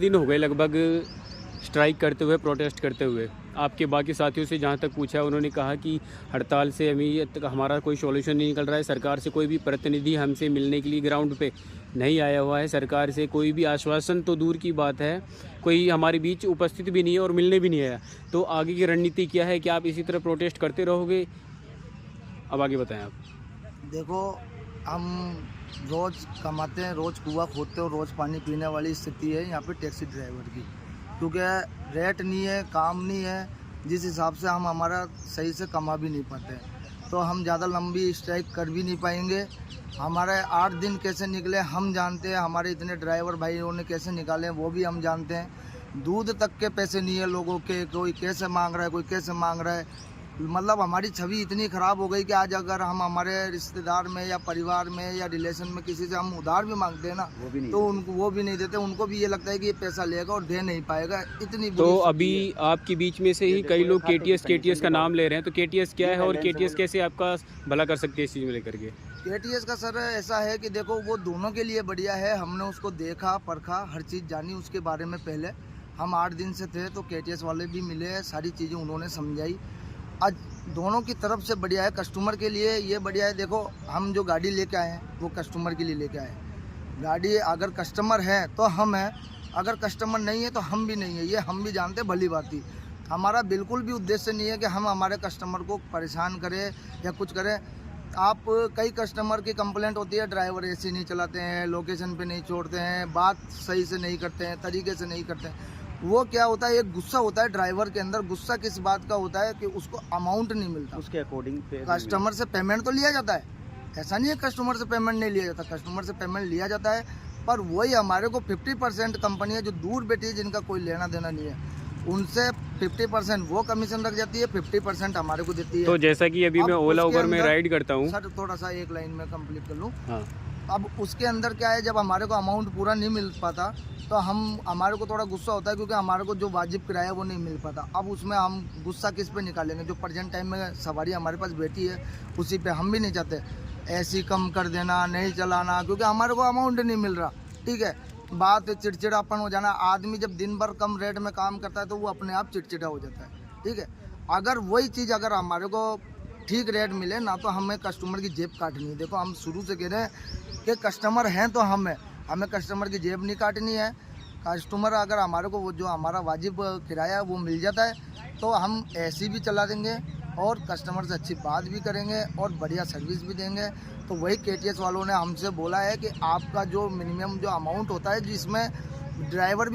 दिन हो गए लगभग स्ट्राइक करते हुए, प्रोटेस्ट करते हुए। आपके बाकी साथियों से जहाँ तक पूछा, उन्होंने कहा कि हड़ताल से अभी तक हमारा कोई सॉल्यूशन नहीं निकल रहा है। सरकार से कोई भी प्रतिनिधि हमसे मिलने के लिए ग्राउंड पे नहीं आया हुआ है। सरकार से कोई भी आश्वासन तो दूर की बात है, कोई हमारे बीच उपस्थित भी नहीं है और मिलने भी नहीं आया। तो आगे की रणनीति क्या है? क्या आप इसी तरह प्रोटेस्ट करते रहोगे? अब आगे बताएं आप। देखो, हम रोज़ कमाते हैं, रोज़ कुआं खोदते हैं और रोज़ पानी पीने वाली स्थिति है यहाँ पे टैक्सी ड्राइवर की, क्योंकि रेट नहीं है, काम नहीं है, जिस हिसाब से हम हमारा सही से कमा भी नहीं पाते हैं। तो हम ज़्यादा लंबी स्ट्राइक कर भी नहीं पाएंगे। हमारे 8 दिन कैसे निकले हम जानते हैं, हमारे इतने ड्राइवर भाइयों ने कैसे निकाले वो भी हम जानते हैं। दूध तक के पैसे नहीं है लोगों के, कोई कैसे मांग रहा है, कोई कैसे मांग रहा है। मतलब हमारी छवि इतनी ख़राब हो गई कि आज अगर हम हमारे रिश्तेदार में या परिवार में या रिलेशन में किसी से हम उधार भी मांगते हैं ना, तो उनको वो भी नहीं देते। उनको भी ये लगता है कि ये पैसा लेगा और दे नहीं पाएगा, इतनी तो अभी आपके बीच में से ही कई लोग केटीएस का नाम ले रहे हैं। तो केटीएस क्या है और केटीएस कैसे आपका भला कर सकती है इस चीज़ में लेकर के? केटीएस का सर ऐसा है कि देखो, वो दोनों के लिए बढ़िया है। हमने उसको देखा, परखा, हर चीज़ जानी उसके बारे में। पहले हम 8 दिन से थे तो केटीएस वाले भी मिले, सारी चीज़ें उन्होंने समझाई। आज दोनों की तरफ से बढ़िया है। कस्टमर के लिए ये बढ़िया है। देखो, हम जो गाड़ी लेके आए हैं वो कस्टमर के लिए लेके आए हैं। गाड़ी अगर कस्टमर है तो हम हैं, अगर कस्टमर नहीं है तो हम भी नहीं है। ये हम भी जानते हैं, भली बात ही। हमारा बिल्कुल भी उद्देश्य नहीं है कि हम हमारे कस्टमर को परेशान करें या कुछ करें। आप कई कस्टमर की कंप्लेंट होती है, ड्राइवर एसी नहीं चलाते हैं, लोकेशन पे नहीं छोड़ते हैं, बात सही से नहीं करते हैं, तरीके से नहीं करते हैं। वो क्या होता है, एक गुस्सा होता है ड्राइवर के अंदर। गुस्सा किस बात का होता है कि उसको अमाउंट नहीं मिलता, उसके अकॉर्डिंग कस्टमर से पेमेंट तो लिया जाता है। ऐसा नहीं है कस्टमर से पेमेंट नहीं लिया जाता, कस्टमर से पेमेंट लिया जाता है। पर वही हमारे को 50% कंपनी है जो दूर बैठी है, जिनका कोई लेना देना नहीं है, उनसे 50% वो कमीशन रख जाती है, 50% हमारे को देती है। तो जैसा कि अभी मैं ओला उसके उबर में राइड करता हूँ। सर थोड़ा सा एक लाइन में कंप्लीट कर लूँ। हाँ। अब उसके अंदर क्या है, जब हमारे को अमाउंट पूरा नहीं मिल पाता तो हमारे को थोड़ा गुस्सा होता है, क्योंकि हमारे को जो वाजिब किराया वो नहीं मिल पाता। अब उसमें हम गुस्सा किस पे निकालेंगे? जो प्रेजेंट टाइम में सवारी हमारे पास बैठी है उसी पे। हम भी नहीं चाहते ऐसी कम कर देना, नहीं चलाना, क्योंकि हमारे को अमाउंट नहीं मिल रहा। ठीक है, बात चिड़चिड़ापन हो जाना। आदमी जब दिन भर कम रेट में काम करता है तो वो अपने आप चिड़चिड़ा हो जाता है। ठीक है, अगर वही चीज़ अगर हमारे को ठीक रेट मिले ना, तो हमें कस्टमर की जेब काटनी है। देखो, हम शुरू से कह रहे हैं कि कस्टमर हैं तो हमें कस्टमर की जेब नहीं काटनी है। कस्टमर अगर हमारे को वो जो हमारा वाजिब किराया है वो मिल जाता है तो हम ऐसी भी चला देंगे और कस्टमर से अच्छी बात भी करेंगे और बढ़िया सर्विस भी देंगे। तो वही केटीएस वालों ने हमसे बोला है कि आपका जो मिनिमम जो अमाउंट होता है, जिसमें ड्राइवर भी